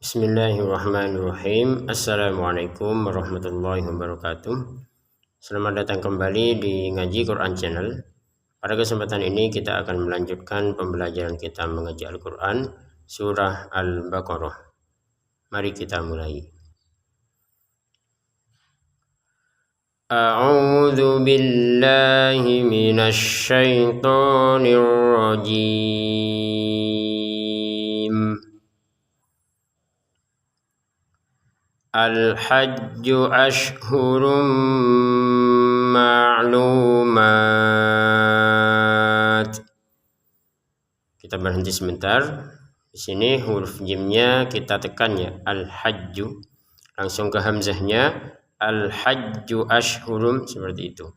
Bismillahirrahmanirrahim. Assalamualaikum warahmatullahi wabarakatuh. Selamat datang kembali di Ngaji Quran Channel. Pada kesempatan ini kita akan melanjutkan pembelajaran kita mengaji Al-Quran Surah Al-Baqarah. Mari kita mulai. A'udzu billahi minasy syaithanir rajim. Al-hajju ashhurum ma'lumat. Kita berhenti sebentar. Di sini huruf jimnya kita tekan ya, al-hajju. Langsung ke hamzahnya, al-hajju ashhurum, seperti itu.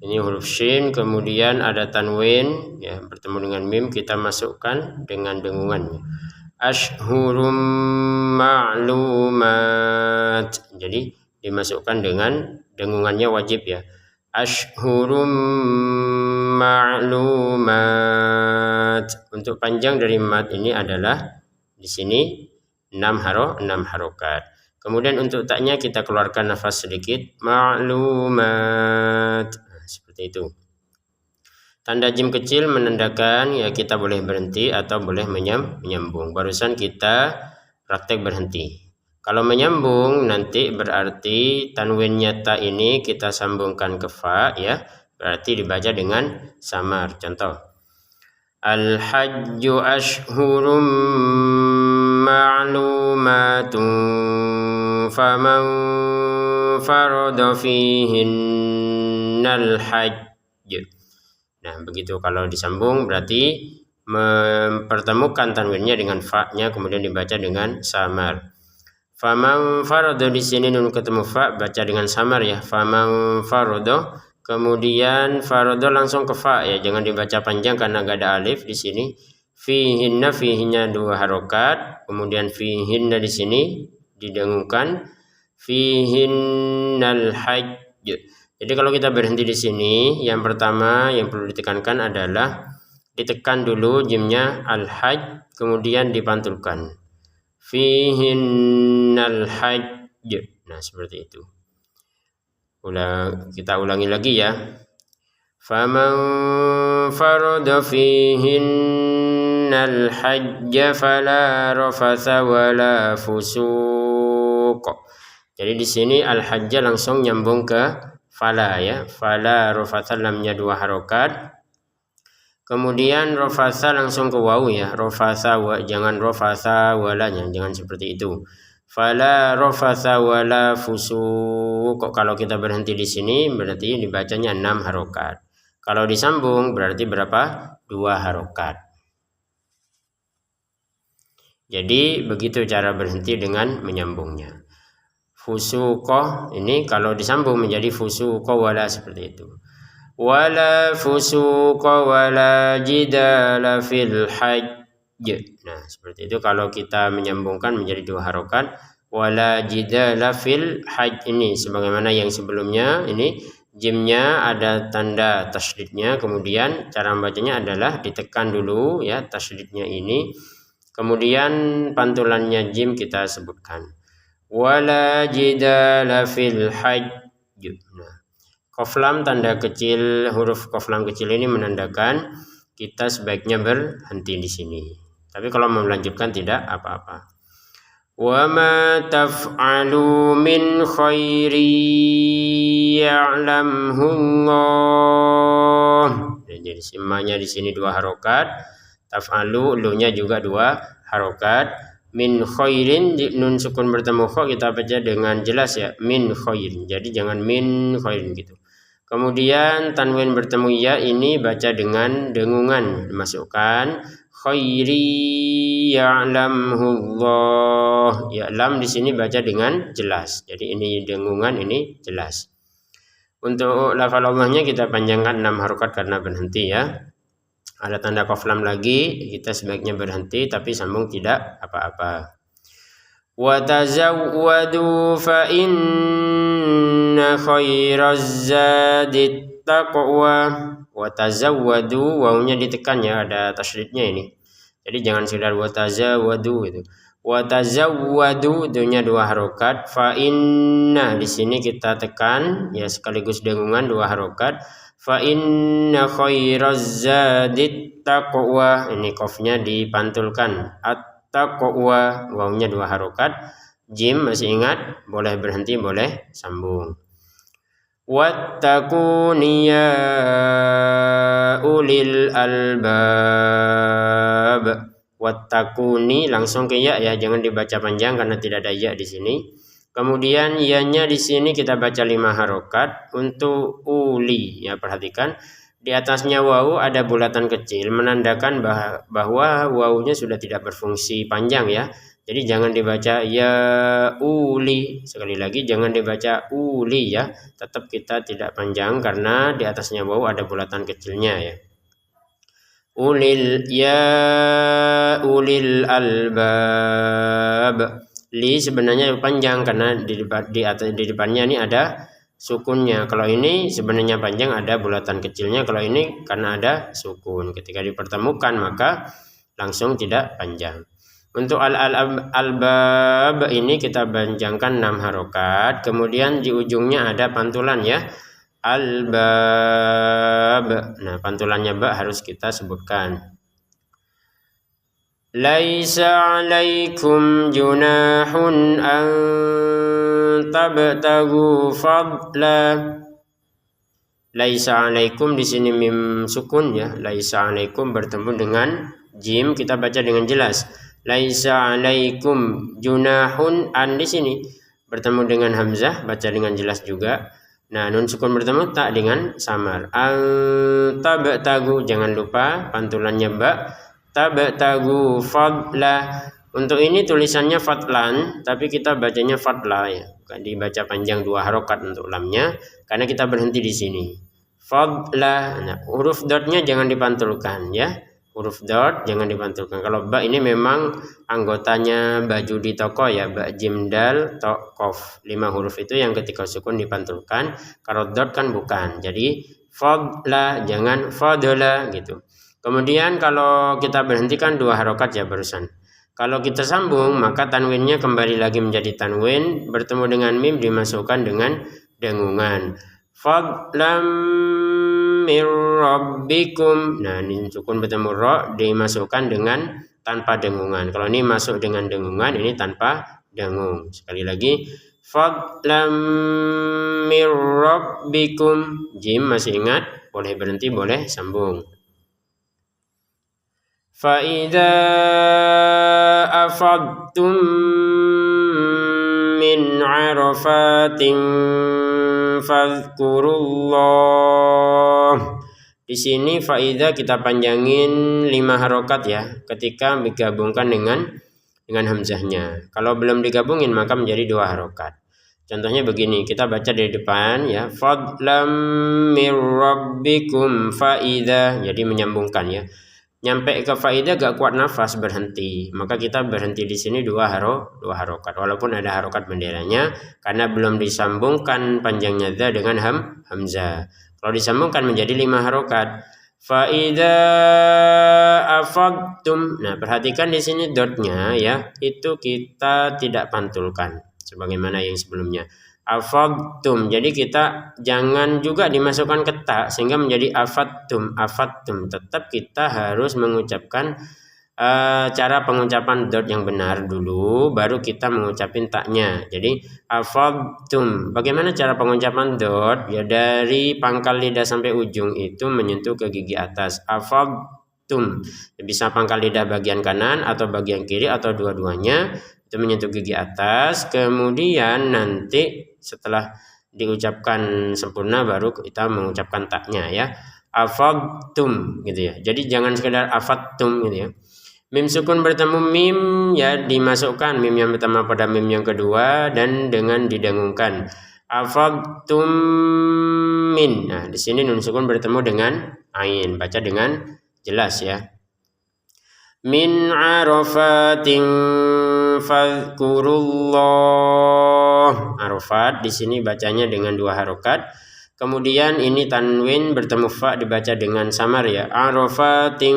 Ini huruf shin, kemudian ada tanwin ya, bertemu dengan mim, kita masukkan dengan dengungannya. Ashhurum ma'lumat. Jadi dimasukkan dengan dengungannya wajib ya. Ashhurum ma'lumat. Untuk panjang dari mat ini adalah di sini 6 harokat. Kemudian untuk taknya kita keluarkan nafas sedikit. Ma'lumat. Seperti itu. Tanda jim kecil menandakan ya kita boleh berhenti atau boleh menyambung. Barusan kita praktek berhenti. Kalau menyambung nanti berarti tanwin ta ini kita sambungkan ke fa ya. Berarti dibaca dengan samar. Contoh. Al-hajju ashhurum ma'lumatun faman farada fihinnal hajj. Nah, begitu kalau disambung berarti mempertemukan tanwinnya dengan fa-nya kemudian dibaca dengan samar. Faman farada di sini nun ketemu fa baca dengan samar ya. Faman farada, kemudian farada langsung ke fa ya, jangan dibaca panjang karena enggak ada alif di sini. Fihinna, fihinya 2 harokat, kemudian fihinna di sini didengungkan. Fihinnal hajj. Jadi kalau kita berhenti di sini, yang pertama yang perlu ditekankan adalah ditekan dulu jimnya al-hajj, kemudian dipantulkan. Fihinnal hajj. Nah, seperti itu. Kita ulangi lagi ya. Faman farada fihinnal hajj fala rafatha wala fusuq. Jadi di sini al-hajj langsung nyambung ke fala ya, fala rofatha lamnya 2 harokat, kemudian rofatha langsung ke waw ya, rofatha jangan rofatha walanya, jangan seperti itu. Fala rofatha wala fusuq. Kalau kita berhenti di sini berarti dibacanya 6 harokat. Kalau disambung berarti berapa? 2 harokat. Jadi begitu cara berhenti dengan menyambungnya. Fusuqah ini kalau disambung menjadi fusuqah wala, seperti itu. Wala fusuqa wala jidala fil hajj. Nah, seperti itu kalau kita menyambungkan menjadi 2 harokat. Wala jidala fil hajj ini sebagaimana yang sebelumnya, ini jimnya ada tanda tasydidnya, kemudian cara membacanya adalah ditekan dulu ya tasydidnya ini, kemudian pantulannya jim kita sebutkan. Wala jidala fil hajj. Nah, qaf lam tanda kecil, huruf qaf lam kecil ini menandakan kita sebaiknya berhenti di sini. Tapi kalau mau melanjutkan tidak apa-apa. Wa ma taf'alu min khairi ya'lamhu Allah. Jadi simanya di sini 2 harokat, taf'alu lu-nya juga 2 harokat. Min khairin, nun sukun bertemu kha kita baca dengan jelas ya, min khairin. Jadi jangan min khairin gitu. Kemudian tanwin bertemu ya ini baca dengan dengungan, dimasukkan khairi ya'lamhu Allah. Ya lam di sini baca dengan jelas. Jadi ini dengungan, ini jelas. Untuk lafal Allahnya kita panjangkan 6 harokat karena berhenti ya. Ada tanda qaf lam lagi, kita sebaiknya berhenti tapi sambung tidak apa-apa. Wa tazawwadu fa inna khairaz zadit taqwa. Wa tazawwadu, wawnya ditekan ya, ada tasydidnya ini. Jadi jangan sekedar wa tazawwadu gitu. Wa tazawwadu dunya 2 harokat. Fa inna di sini kita tekan ya sekaligus dengungan 2 harokat. Fa inna khairaz zadit taqwa. Ini qafnya dipantulkan. At-taqwa wawnya 2 harokat. Jim masih ingat, boleh berhenti, boleh sambung. Wattaquni ya ulil albab. Wattaquni langsung ke ya, jangan dibaca panjang karena tidak ada ya di sini. Kemudian ya-nya di sini kita baca 5 harokat untuk uli ya, perhatikan di atasnya wawu ada bulatan kecil menandakan bahwa wawunya sudah tidak berfungsi panjang ya. Jadi jangan dibaca ya uli, sekali lagi jangan dibaca uli ya, tetap kita tidak panjang karena di atasnya wawu ada bulatan kecilnya ya. Ulil ya ulil albab. Li sebenarnya panjang karena di depannya ini ada sukunnya. Kalau ini sebenarnya panjang ada bulatan kecilnya, kalau ini karena ada sukun. Ketika dipertemukan maka langsung tidak panjang. Untuk al-albab ini kita panjangkan 6 harokat. Kemudian di ujungnya ada pantulan ya. Albab. Nah, pantulannya ba harus kita sebutkan. Laisa 'alaikum junahun an tabtagu fadla. Laisa 'alaikum di sini mim sukun ya. Laisa 'alaikum bertemu dengan jim, kita baca dengan jelas. Laisa 'alaikum junahun, an di sini bertemu dengan hamzah, baca dengan jelas juga. Nah, nun sukun bertemu tak dengan samar. Tabtagu, jangan lupa pantulannya ba. Tabtagu fadla. Untuk ini tulisannya fadlan, tapi kita bacanya fadla ya. Bukan dibaca panjang 2 harokat untuk lamnya karena kita berhenti di sini. Fadla. Nah, huruf dotnya jangan dipantulkan ya. Huruf dot jangan dipantulkan. Kalau ba ini memang anggotanya baju di toko ya, ba jim dal to kof. 5 huruf itu yang ketika sukun dipantulkan. Kalau dot kan bukan. Jadi fadla jangan fadla gitu. Kemudian kalau kita berhentikan 2 harokat ya barusan. Kalau kita sambung maka tanwinnya kembali lagi menjadi tanwin, bertemu dengan mim dimasukkan dengan dengungan. Fadlam mir rabbikum. Nah, ini sukun bertemu ro dimasukkan dengan tanpa dengungan. Kalau ini masuk dengan dengungan, ini tanpa dengung. Sekali lagi, fadlam mir rabbikum. Jim masih ingat, boleh berhenti, boleh sambung. Fa idza afadtum min arafatin fadhkurullah. Di sini faida kita panjangin 5 harokat ya, ketika digabungkan dengan hamzahnya. Kalau belum digabungin maka menjadi 2 harokat. Contohnya begini, kita baca dari depan ya, fadlam mir rabbikum faida, jadi menyambungkan ya. Nyampe ke faida gak kuat nafas, berhenti. Maka kita berhenti di sini 2 harokat. Walaupun ada harokat benderanya karena belum disambungkan panjangnya za dengan hamzah. Kalau disambungkan menjadi 5 harokat. Faida afadtum. Nah, perhatikan di sini dotnya ya, itu kita tidak pantulkan sebagaimana yang sebelumnya. Afadtum, jadi kita jangan juga dimasukkan ke ta sehingga menjadi afadtum. Tetap kita harus mengucapkan cara pengucapan dot yang benar dulu, baru kita mengucapin taknya. Jadi afadtum, bagaimana cara pengucapan dot? Ya dari pangkal lidah sampai ujung itu menyentuh ke gigi atas. Afadtum, bisa pangkal lidah bagian kanan atau bagian kiri atau dua-duanya, itu menyentuh gigi atas. Kemudian nanti setelah diucapkan sempurna baru kita mengucapkan taknya ya. Afadtum gitu ya. Jadi jangan sekedar afadtum gitu ya. Mim sukun bertemu mim ya, dimasukkan mim yang pertama pada mim yang kedua dan dengan didengungkan. Afadtum min. Nah, di sini nun sukun bertemu dengan ain. Baca dengan jelas ya. Min arafatin fadhkurullah. Arafat di sini bacanya dengan 2 harokat. Kemudian ini tanwin bertemu fa dibaca dengan samar ya. Arafatin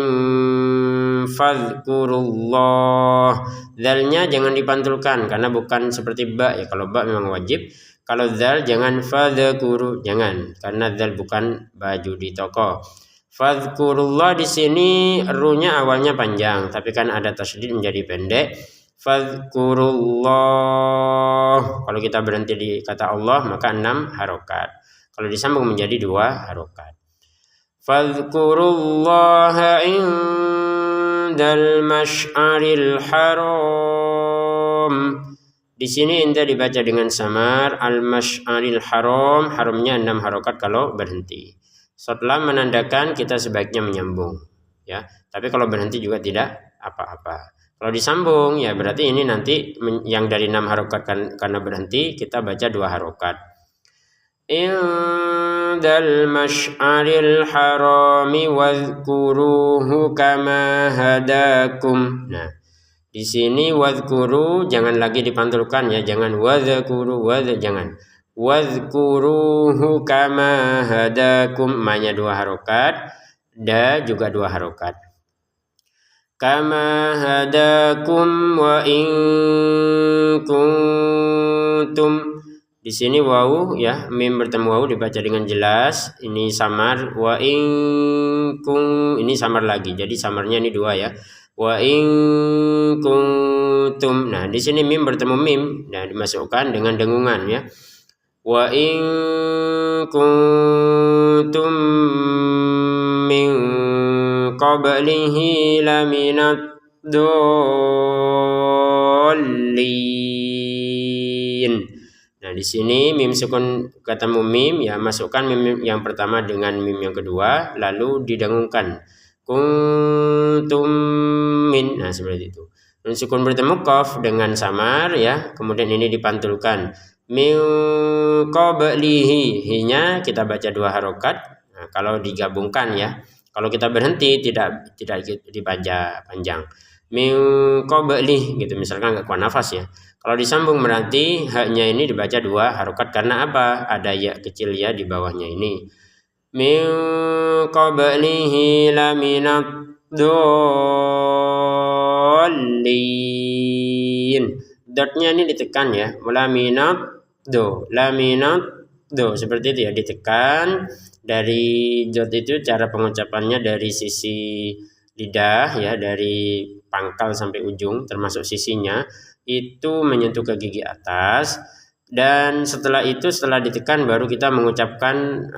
fadhkurullah. Dzalnya jangan dipantulkan karena bukan seperti ba ya. Kalau ba memang wajib. Kalau dzal jangan fadhkuru, jangan karena dzal bukan baju di toko. Fadhkurullah di sini ru-nya awalnya panjang, tapi kan ada tasydid menjadi pendek. Fadhkurullah. Kalau kita berhenti di kata Allah maka 6 harokat. Kalau disambung menjadi 2 harokat. Fadhkurullaha indal masy'aril haram. Di sini indah dibaca dengan samar. Al-masy'aril haram, haramnya 6 harokat kalau berhenti. Setelah menandakan kita sebaiknya menyambung ya. Tapi kalau berhenti juga tidak apa-apa. Kalau disambung ya berarti ini nanti yang dari 6 harokat karena berhenti kita baca 2 harokat. Indal masy'aril harami wadhkuruhu kama hadakum. Nah, di sini wadhkuru jangan lagi dipantulkan ya, jangan wadhkuru jangan. Wadhkuruhu kama hadakum, ma-nya 2 harokat, da juga 2 harokat. Kama hadakum wa in kuntum. Di sini wawu ya, mim bertemu wawu dibaca dengan jelas. Ini samar wa in kun, ini samar lagi. Jadi samarnya ini 2 ya. Wa in kuntum. Nah, di sini mim bertemu mim, nah dimasukkan dengan dengungan ya. Wa in kuntum min qablihi laminad dallin. Nah, di sini mim sukun ketemu mim ya, masukkan mim yang pertama dengan mim yang kedua lalu didengungkan. Kuntum min. Nah, seperti itu. Nun sukun bertemu qaf dengan samar ya, kemudian ini dipantulkan. Min qablihi, hi-nya kita baca 2 harokat. Nah, kalau digabungkan ya. Kalau kita berhenti tidak dibaca panjang. Min qablih gitu, misalkan enggak kuat nafas ya. Kalau disambung berarti haknya ini dibaca 2 harokat karena apa? Ada ya kecil ya di bawahnya ini. Min qablihi laminad dallin. Dotnya ini ditekan ya. Laminad do seperti itu ya, ditekan. Dari dot itu cara pengucapannya dari sisi lidah ya, dari pangkal sampai ujung termasuk sisinya itu menyentuh ke gigi atas, dan setelah ditekan baru kita mengucapkan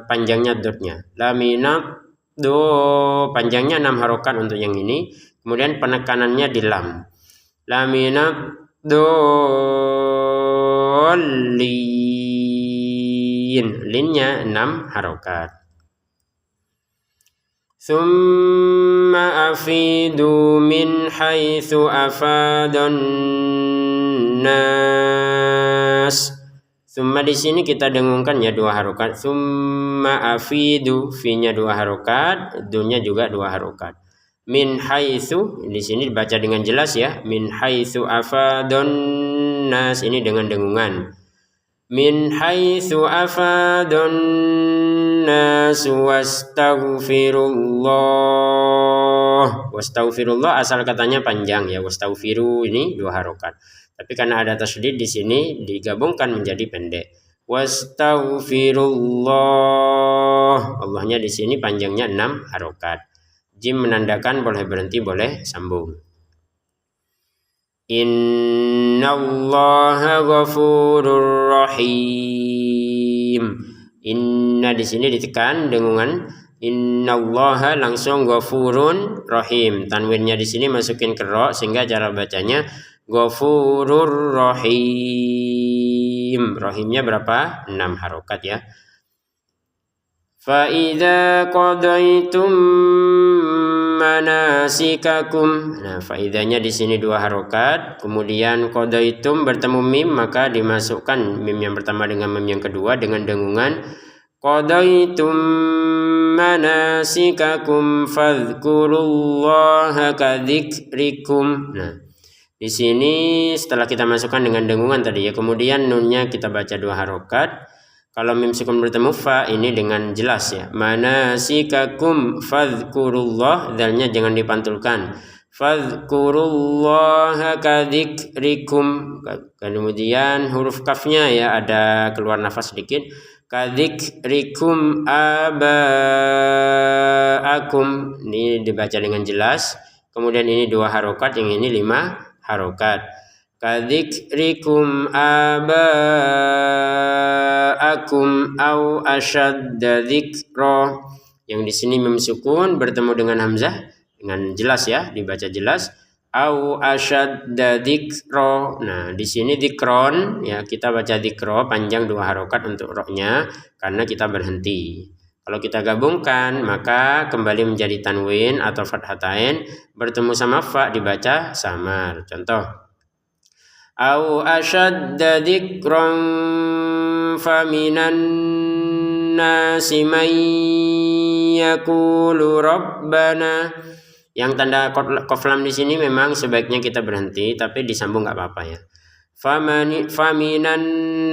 panjangnya dotnya. Laminat do, panjangnya 6 harokat untuk yang ini, kemudian penekanannya di lam. Laminat dallin, linnya 6 harokat. Tsumma afidu min haitsu afadun nas. Tsumma di sini kita dengungkan ya 2 harokat. Tsumma afidu, fi-nya 2 harokat, du-nya juga 2 harokat. Min haitsu di sini dibaca dengan jelas ya. Min haitsu afadun nas, ini dengan dengungan. Min haitsu afadun nas wastaghfirullah. Asal katanya panjang ya, wastaghfiru ini 2 harokat. Tapi karena ada tasydid di sini digabungkan menjadi pendek. Wastaghfirullah. Allahnya di sini panjangnya 6 harokat. Jim menandakan boleh berhenti, boleh sambung. Innallaha ghafurur rahim. Inna di sini ditekan dengungan. Innallaha langsung ghafurun rahim. Tanwinnya di sini masukin ke ro sehingga cara bacanya ghafurur rahim. Rahimnya berapa? 6 harokat ya. Fa idza qadaitum manasikakum. Nah, faidahnya di sini 2 harokat. Kemudian qadaitum bertemu mim, maka dimasukkan mim yang pertama dengan mim yang kedua dengan dengungan. Qadaitum manasikakum fadhkurullaha kadzikrikum. Nah, di sini setelah kita masukkan dengan dengungan tadi ya, kemudian nunnya kita baca 2 harokat. Kalau mim sukun bertemu fa ini dengan jelas ya. Manasikakum fadhkurullah, dalnya jangan dipantulkan. Fadhkurullaha kadzikrikum. Kemudian huruf kafnya ya ada keluar nafas sedikit. Kadzikrikum abaakum. Ini dibaca dengan jelas. Kemudian ini 2 harokat, yang ini 5 harokat. Kadzikrikum abaakum au asyadda dzikra. Yang di sini mim sukun bertemu dengan hamzah dengan jelas ya, dibaca jelas. Au asyadda dzikra. Nah, di sini dzikron ya, kita baca dzikra panjang 2 harokat untuk roknya karena kita berhenti. Kalau kita gabungkan maka kembali menjadi tanwin atau fathatain, bertemu sama fa dibaca samar. Contoh, au asyadda dzikran faminan nasi may yaqulu rabbana. Yang tanda qaf lam di sini memang sebaiknya kita berhenti, tapi disambung nggak apa-apa ya. Faminan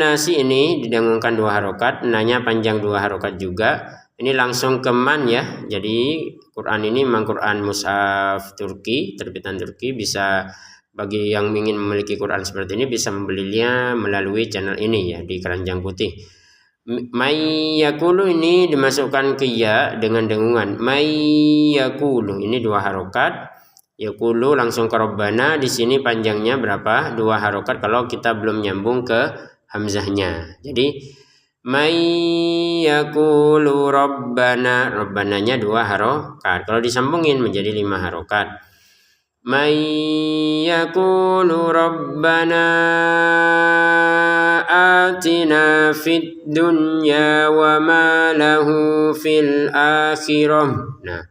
nasi ini didengungkan 2 harokat, nanya panjang 2 harokat juga. Ini langsung ke man ya. Jadi Quran ini memang Quran mushaf Turki, terbitan Turki. Bisa bagi yang ingin memiliki Quran seperti ini bisa membelinya melalui channel ini ya, di keranjang putih. May yakulu ini dimasukkan ke ya dengan dengungan. May yakulu ini 2 harokat. Yakulu langsung ke Rabbana. Di sini panjangnya berapa? 2 harokat kalau kita belum nyambung ke hamzahnya. Jadi may yakulu Rabbana. Rabbananya 2 harokat. Kalau disambungin menjadi 5 harokat. May yakulu Rabbana atina fid dunya wa ma lahu fil akhirah. Nah,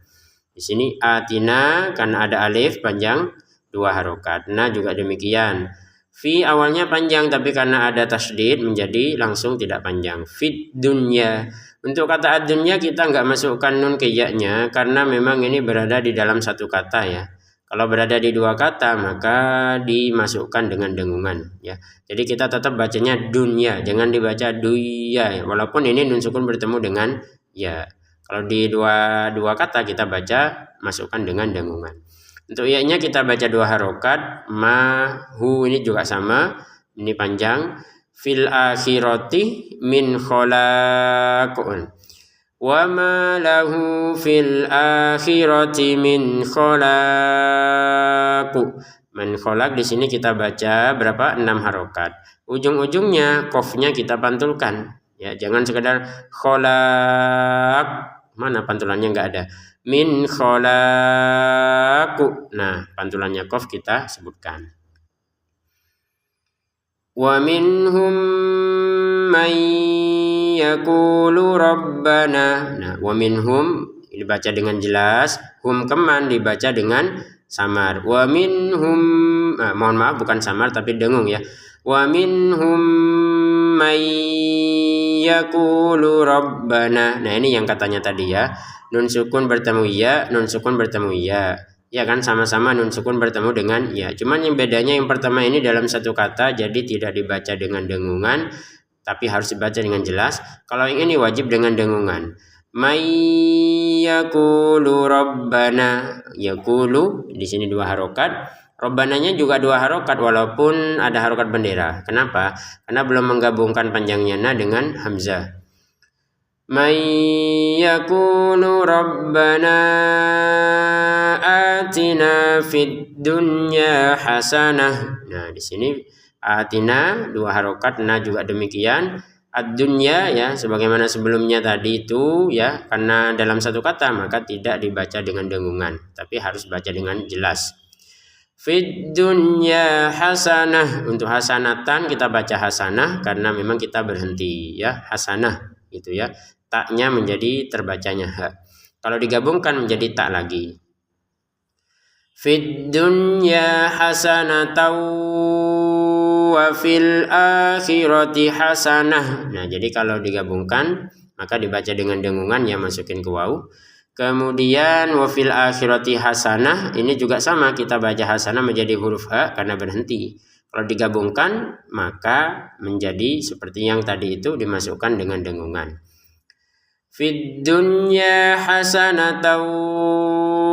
di sini atina karena ada alif panjang 2 harokat. Nah, juga demikian. Fi awalnya panjang tapi karena ada tasdid menjadi langsung tidak panjang. Fid dunya. Untuk kata ad-dunya kita nggak masukkan nun ke ya-nya karena memang ini berada di dalam satu kata ya. Kalau berada di 2 kata maka dimasukkan dengan dengungan ya. Jadi kita tetap bacanya dunya, jangan dibaca duya ya. Walaupun ini nun sukun bertemu dengan ya. Kalau di dua kata kita baca masukkan dengan dengungan. Untuk ya-nya kita baca 2 harokat. Mahu ini juga sama, ini panjang. Fil akhirati min khalaqun. Wa ma lahu fil akhirati min khalaq. Man khalaq di sini kita baca berapa? 6 harokat. Ujung-ujungnya qafnya kita pantulkan. Ya, jangan sekedar khalaq. Mana pantulannya nggak ada. Min khalaq. Nah, pantulannya qaf kita sebutkan. Wa minhum man yaqulu rabbana. Nah, wa minhum dibaca dengan jelas, hum keman dibaca dengan samar. Wa minhum, mohon maaf bukan samar tapi dengung ya. Wa minhum may yaqulu rabbana. Nah, ini yang katanya tadi ya. Nun sukun bertemu ya, nun sukun bertemu ya. Ya kan, sama-sama nun sukun bertemu dengan ya. Cuman yang bedanya yang pertama ini dalam satu kata, jadi tidak dibaca dengan dengungan, tapi harus dibaca dengan jelas. Kalau yang ini wajib dengan dengungan. May yaqulu rabbana. Yaqulu di sini 2 harokat. Rabbananya juga 2 harokat walaupun ada harokat bendera. Kenapa? Karena belum menggabungkan panjangnya na dengan hamzah. May yaqulu rabbana atina fid dunya hasanah. Nah, di sini atina 2 harokat, nah juga demikian. Ad-dunya ya sebagaimana sebelumnya tadi itu ya, karena dalam satu kata maka tidak dibaca dengan dengungan, tapi harus baca dengan jelas. Fid dunya hasanah. Untuk hasanatan kita baca hasanah karena memang kita berhenti ya, hasanah gitu ya. Taknya menjadi terbacanya ha. Kalau digabungkan menjadi tak lagi. Fid dunya hasanatan wa fil akhirati hasanah. Nah, jadi kalau digabungkan maka dibaca dengan dengungan ya, masukin ke waw. Kemudian wa fil akhirati hasanah, ini juga sama, kita baca hasanah menjadi huruf ha karena berhenti. Kalau digabungkan maka menjadi seperti yang tadi itu dimasukkan dengan dengungan. Fid dunya hasanatan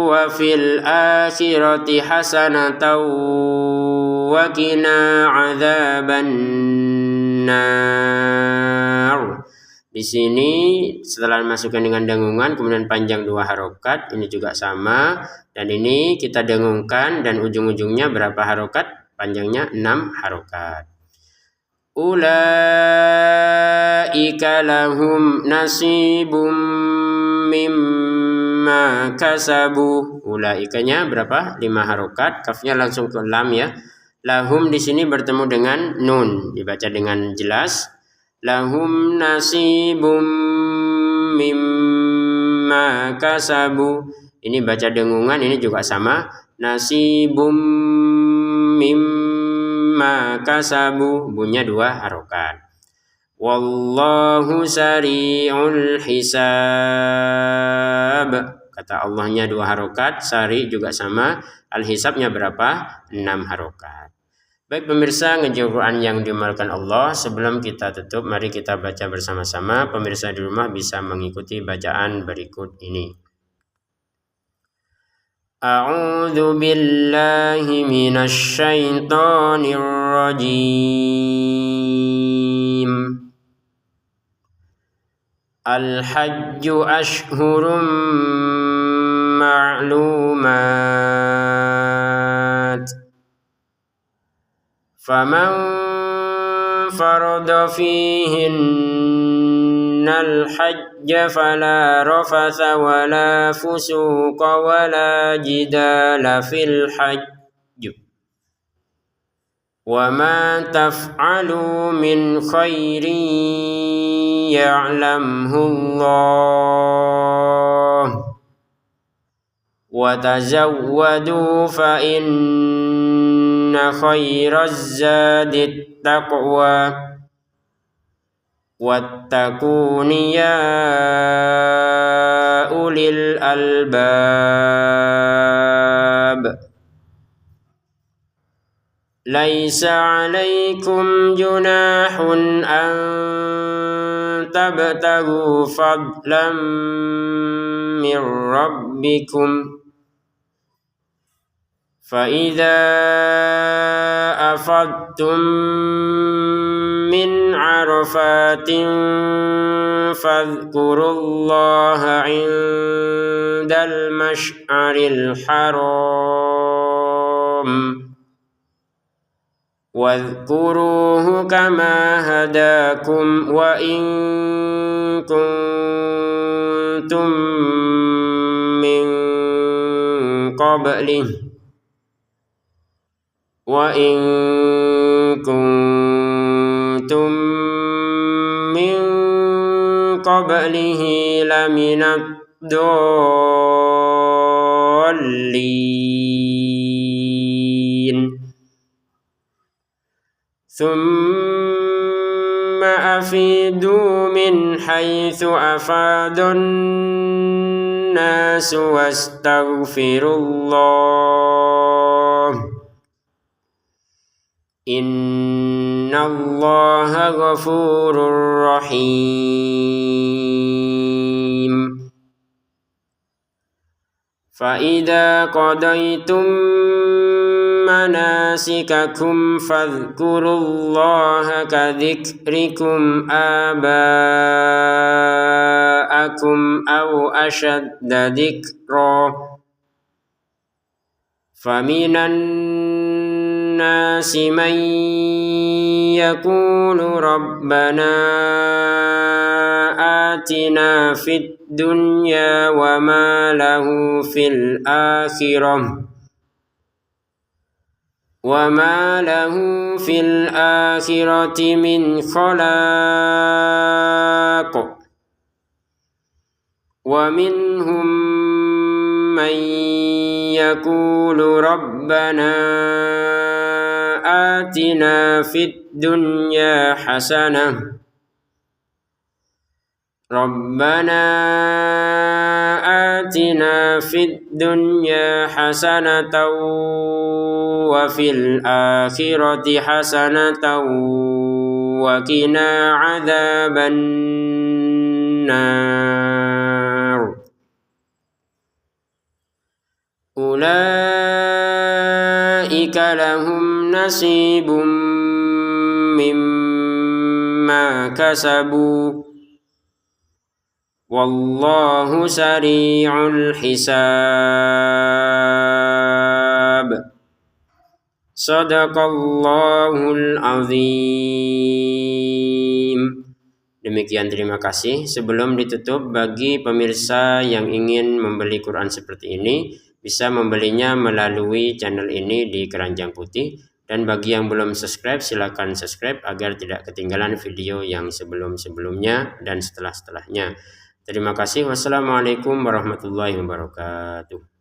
wa fil akhirati hasanatan wa qina adzaban nar. Di sini setelah dimasukkan dengan dengungan kemudian panjang 2 harokat, ini juga sama, dan ini kita dengungkan dan ujung-ujungnya berapa harokat? Panjangnya 6 harokat. Ulaika lahum nasibum mimma kasabu. Ulaikanya berapa? 5 harokat, kafnya langsung ke lam ya. Lahum di sini bertemu dengan nun, dibaca dengan jelas. Lahum nasibum mimma kasabu. Ini baca dengungan, ini juga sama. Nasibum mimma kasabu, bunyinya 2 harokat. Wallahu sari'ul hisab. Kata Allahnya 2 harokat, sari juga sama. Al-hisabnya berapa? 6 harokat. Baik pemirsa ngaji Quran yang dimuliakan Allah, sebelum kita tutup mari kita baca bersama-sama. Pemirsa di rumah bisa mengikuti bacaan berikut ini. A'udzu billahi minasy syaithanir rajim. Al-hajju ashhurum ma'lumat. Faman farada fihinna al-hajja fala rafatha wala fusuqa wala jidala fil hajj. Wa ma taf'alu min khairin ya'lamhu Allah. Wa tazawwadu fa inna khairaz zadit taqwa wattaquni ya ulil albab. Laisa 'alaikum junahun an tabtaghu fadlan min rabbikum. فَإِذَا أَفَضْتُم مِّنْ عَرَفَاتٍ فَاذْكُرُوا اللَّهَ عِندَ الْمَشْعَرِ الْحَرَامِ وَاذْكُرُوهُ كَمَا هَدَاكُمْ وَإِن كُنتُم مِّن قَبْلِهِ وَإِن كُنتُم مِّن قَبْلِهِ لَمِنَ الضَّالِّينَ. ثُمَّ أَفِيضُوا مِنْ حَيْثُ أَفَاضَ النَّاسُ وَاسْتَغْفِرُوا اللَّهَ Innallaha ghafurur rahim. Fa idza qadaytum manasikakum fadhkurullaha kadzikrikum aba'akum aw ashadda dzikra. Faminan nasi man yaqulu rabbana atina fid dunya wa ma lahu fil akhirah min khalaq wa minhum man yaqulu rabbana atina fid dunya hasanah Rabbana atina fid dunya hasanatan wa fil akhirati hasanatan wa qina adzaban nar. Ulaika lahum nasibum mimma kasabu wallahu sari'ul hisab. Sadaqallahul azim. Demikian, terima kasih. Sebelum ditutup, bagi pemirsa yang ingin membeli Quran seperti ini, bisa membelinya melalui channel ini di Keranjang Putih. Dan bagi yang belum subscribe, silakan subscribe agar tidak ketinggalan video yang sebelum-sebelumnya dan setelah-setelahnya. Terima kasih. Wassalamualaikum warahmatullahi wabarakatuh.